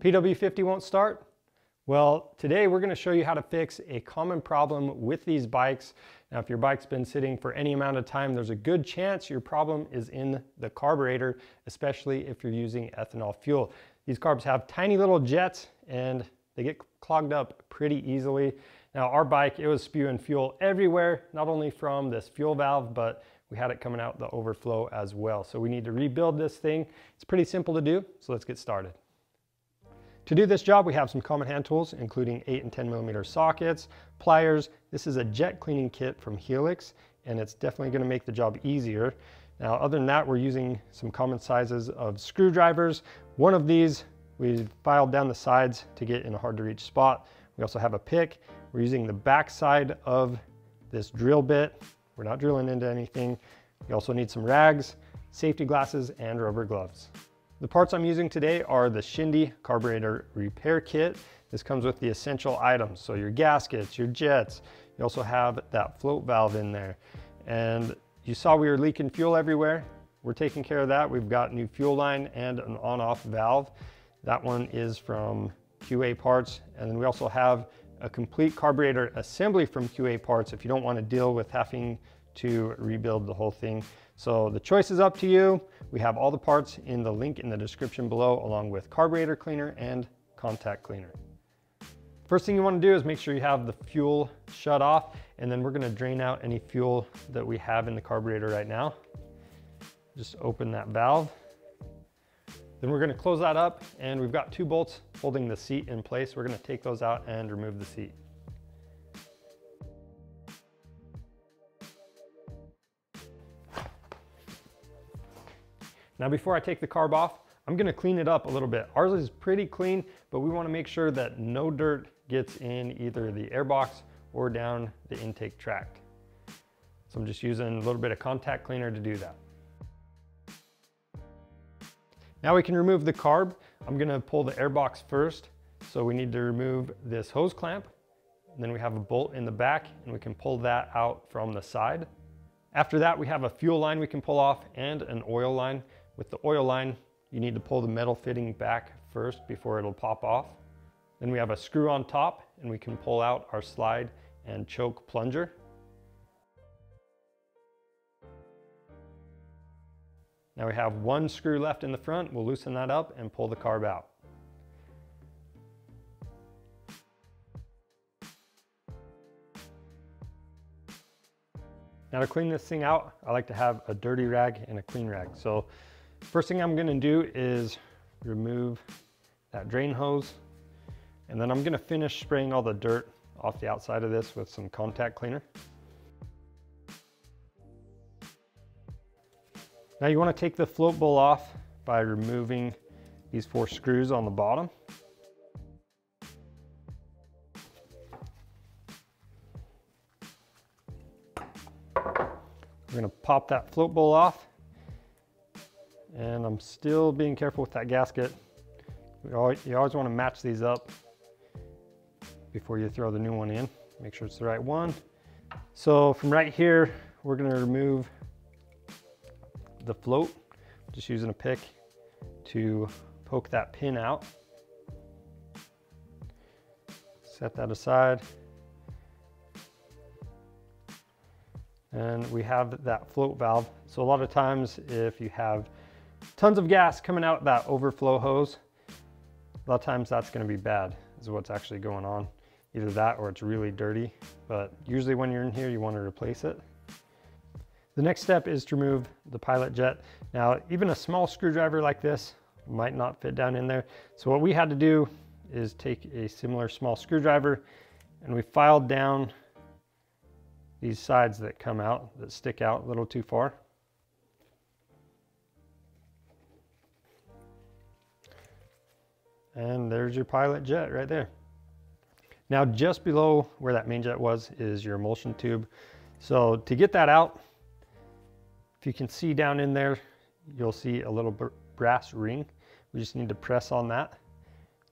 PW50 won't start? Well, today we're going to show you how to fix a common problem with these bikes. Now, if your bike's been sitting for any amount of time, there's a good chance your problem is in the carburetor, especially if you're using ethanol fuel. These carbs have tiny little jets and they get clogged up pretty easily. Now, our bike, it was spewing fuel everywhere, not only from this fuel valve, but we had it coming out the overflow as well. So we need to rebuild this thing. It's pretty simple to do, so let's get started. To do this job, we have some common hand tools, including 8 and 10 millimeter sockets, pliers. This is a jet cleaning kit from Helix, and it's definitely going to make the job easier. Now, other than that, we're using some common sizes of screwdrivers. One of these, we filed down the sides to get in a hard to reach spot. We also have a pick. We're using the back side of this drill bit. We're not drilling into anything. You also need some rags, safety glasses, and rubber gloves. The parts I'm using today are the Shindy Carburetor Repair Kit. This comes with the essential items, so your gaskets, your jets. You also have that float valve in there. And you saw we were leaking fuel everywhere. We're taking care of that. We've got new fuel line and an on-off valve. That one is from QA Parts. And then we also have a complete carburetor assembly from QA Parts if you don't want to deal with having to rebuild the whole thing. So the choice is up to you. We have all the parts in the link in the description below, along with carburetor cleaner and contact cleaner. First thing you want to do is make sure you have the fuel shut off, and then we're going to drain out any fuel that we have in the carburetor right now. Just open that valve. Then we're going to close that up, and we've got 2 bolts holding the seat in place. We're going to take those out and remove the seat. Now, before I take the carb off, I'm going to clean it up a little bit. Ours is pretty clean, but we want to make sure that no dirt gets in either the airbox or down the intake tract. So I'm just using a little bit of contact cleaner to do that. Now we can remove the carb. I'm going to pull the airbox first. So we need to remove this hose clamp. And then we have a bolt in the back, and we can pull that out from the side. After that, we have a fuel line we can pull off and an oil line. With the oil line, you need to pull the metal fitting back first before it'll pop off. Then we have a screw on top, and we can pull out our slide and choke plunger. Now we have 1 screw left in the front. We'll loosen that up and pull the carb out. Now to clean this thing out, I like to have a dirty rag and a clean rag. So first thing I'm going to do is remove that drain hose, and then I'm going to finish spraying all the dirt off the outside of this with some contact cleaner. Now you want to take the float bowl off by removing these 4 screws on the bottom. We're going to pop that float bowl off, and I'm still being careful with that gasket. You always want to match these up before you throw the new one in. Make sure it's the right one. So from right here, we're going to remove the float, just using a pick to poke that pin out. Set that aside. And we have that float valve. So a lot of times if you have tons of gas coming out that overflow hose, a lot of times that's going to be bad, is what's actually going on. Either that or it's really dirty, but usually when you're in here, you want to replace it. The next step is to remove the pilot jet. Now, even a small screwdriver like this might not fit down in there. So what we had to do is take a similar small screwdriver, and we filed down these sides that come out, that stick out a little too far. And there's your pilot jet right there. Now, just below where that main jet was is your emulsion tube. So to get that out, if you can see down in there, you'll see a little brass ring. We just need to press on that.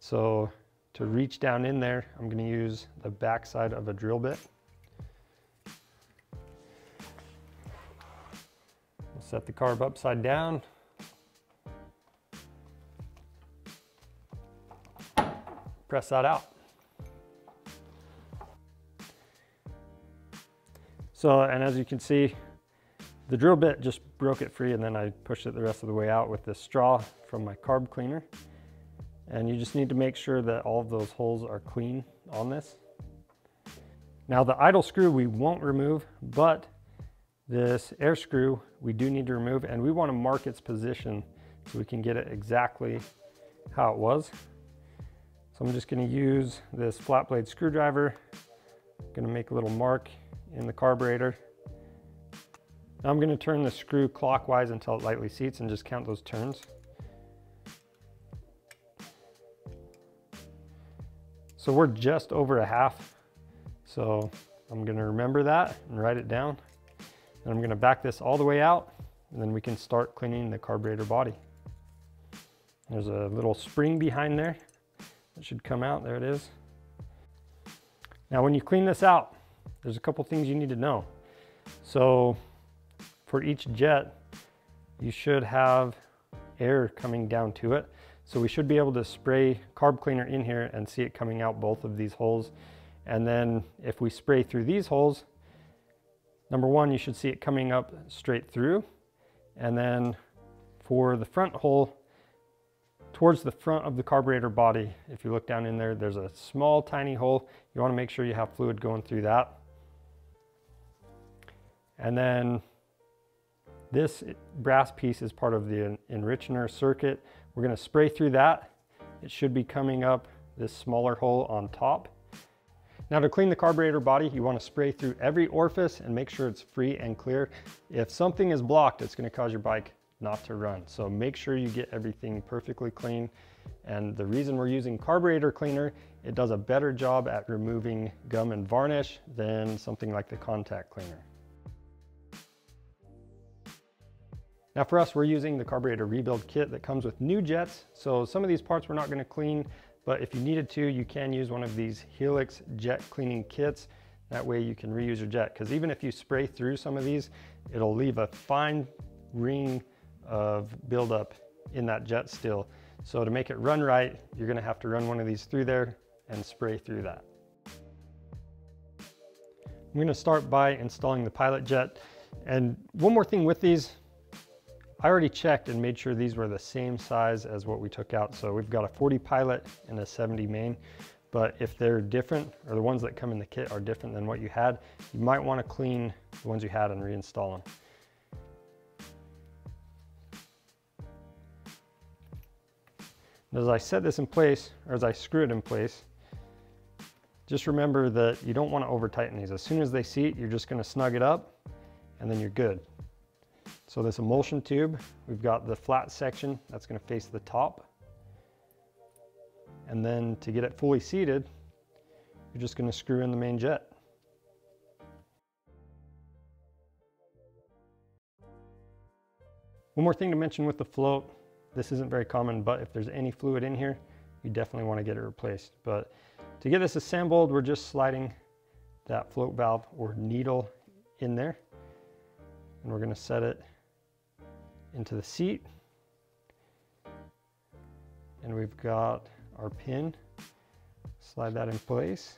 So to reach down in there, I'm going to use the back side of a drill bit. Set the carb upside down. Press that out. So, and as you can see, the drill bit just broke it free, and then I pushed it the rest of the way out with this straw from my carb cleaner. And you just need to make sure that all of those holes are clean on this. Now the idle screw we won't remove, but this air screw we do need to remove, and we want to mark its position so we can get it exactly how it was. So I'm just going to use this flat blade screwdriver. I'm going to make a little mark in the carburetor. Now I'm going to turn the screw clockwise until it lightly seats and just count those turns. So we're just over a half. So I'm going to remember that and write it down. And I'm going to back this all the way out, and then we can start cleaning the carburetor body. There's a little spring behind there that should come out. There it is. Now when you clean this out, there's a couple things you need to know. So for each jet, you should have air coming down to it. So we should be able to spray carb cleaner in here and see it coming out both of these holes. And then if we spray through these holes, number one, you should see it coming up straight through. And then for the front hole, towards the front of the carburetor body, if you look down in there, there's a small tiny hole. You want to make sure you have fluid going through that. And then this brass piece is part of the enricher circuit. We're going to spray through that. It should be coming up this smaller hole on top. Now to clean the carburetor body, you want to spray through every orifice and make sure it's free and clear. If something is blocked, it's going to cause your bike not to run. So make sure you get everything perfectly clean. And the reason we're using carburetor cleaner, it does a better job at removing gum and varnish than something like the contact cleaner. Now for us, we're using the carburetor rebuild kit that comes with new jets. So some of these parts we're not going to clean, but if you needed to, you can use one of these Helix jet cleaning kits. That way you can reuse your jet, because even if you spray through some of these, it'll leave a fine ring of buildup in that jet still. So to make it run right, you're going to have to run one of these through there and spray through that. I'm going to start by installing the pilot jet. And one more thing with these, I already checked and made sure these were the same size as what we took out. So we've got a 40 pilot and a 70 main, but if they're different, or the ones that come in the kit are different than what you had, you might want to clean the ones you had and reinstall them. And as I set this in place, or as I screw it in place, just remember that you don't want to over tighten these. As soon as they seat, you're just going to snug it up and then you're good. So this emulsion tube, we've got the flat section that's going to face the top. And then to get it fully seated, you're just going to screw in the main jet. One more thing to mention with the float, this isn't very common, but if there's any fluid in here, you definitely want to get it replaced. But to get this assembled, we're just sliding that float valve or needle in there. And we're going to set it into the seat. And we've got our pin. Slide that in place.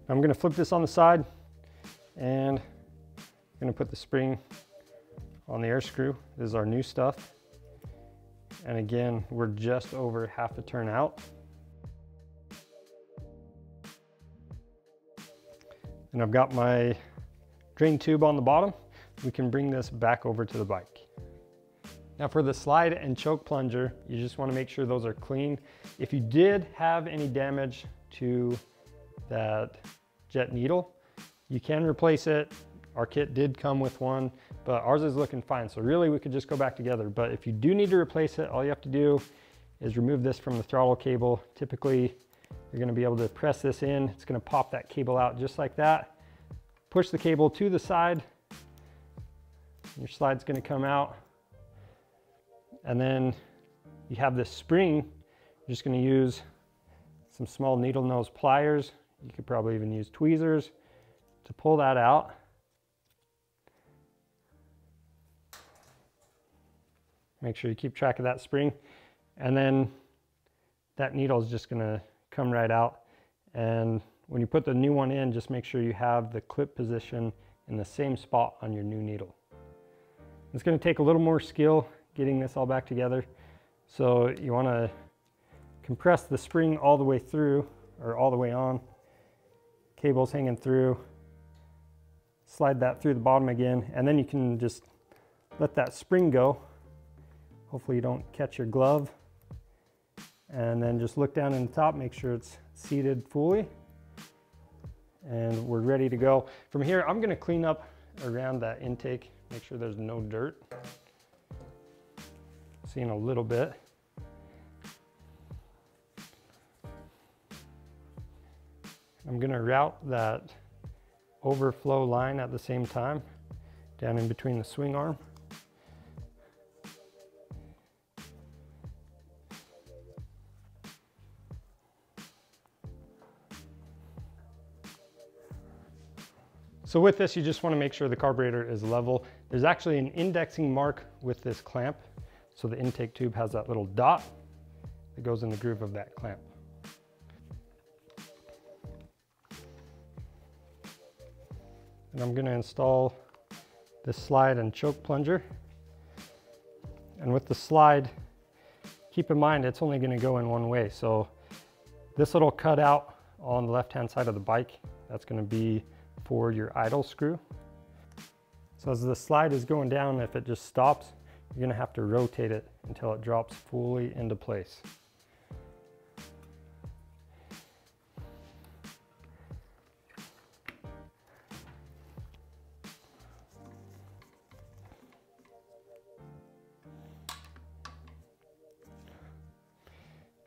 I'm going to flip this on the side, and I'm going to put the spring on the air screw. This is our new stuff. And again, we're just over half a turn out. And I've got my drain tube on the bottom. We can bring this back over to the bike. Now for the slide and choke plunger, you just want to make sure those are clean. If you did have any damage to that jet needle, you can replace it. Our kit did come with one, but ours is looking fine. So really we could just go back together. But if you do need to replace it, all you have to do is remove this from the throttle cable. Typically, you're gonna be able to press this in. It's gonna pop that cable out just like that. Push the cable to the side. Your slide's gonna come out. And then you have this spring. You're just gonna use some small needle nose pliers. You could probably even use tweezers to pull that out. Make sure you keep track of that spring. And then that needle is just gonna come right out. And when you put the new one in, just make sure you have the clip position in the same spot on your new needle. It's gonna take a little more skill getting this all back together. So you wanna compress the spring all the way through, or all the way on. Cable's hanging through. Slide that through the bottom again, and then you can just let that spring go. Hopefully you don't catch your glove. And then just look down in the top, make sure it's seated fully. And we're ready to go. From here, I'm gonna clean up around that intake, make sure there's no dirt. Seeing a little bit. I'm gonna route that overflow line at the same time, down in between the swing arm. So with this, you just want to make sure the carburetor is level. There's actually an indexing mark with this clamp. So the intake tube has that little dot that goes in the groove of that clamp. And I'm going to install this slide and choke plunger. And with the slide, keep in mind it's only going to go in one way. So this little cutout on the left-hand side of the bike, that's going to be for your idle screw. So as the slide is going down, if it just stops, you're going to have to rotate it until it drops fully into place.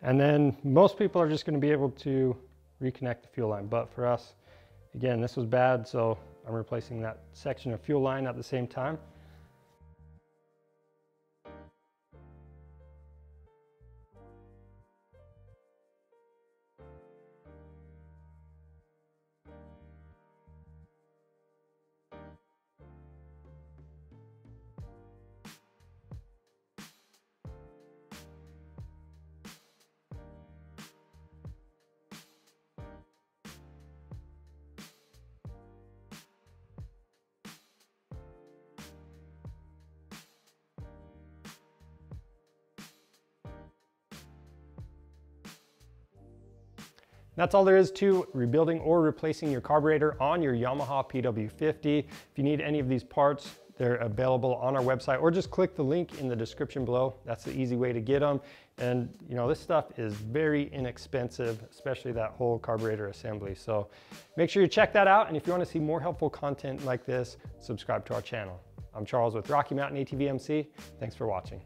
And then most people are just going to be able to reconnect the fuel line, but for us, again, this was bad, so I'm replacing that section of fuel line at the same time. That's all there is to rebuilding or replacing your carburetor on your Yamaha PW50. If you need any of these parts, they're available on our website, or just click the link in the description below. That's the easy way to get them. And you know, this stuff is very inexpensive, especially that whole carburetor assembly. So make sure you check that out. And if you want to see more helpful content like this, subscribe to our channel. I'm Charles with Rocky Mountain ATV MC. Thanks for watching.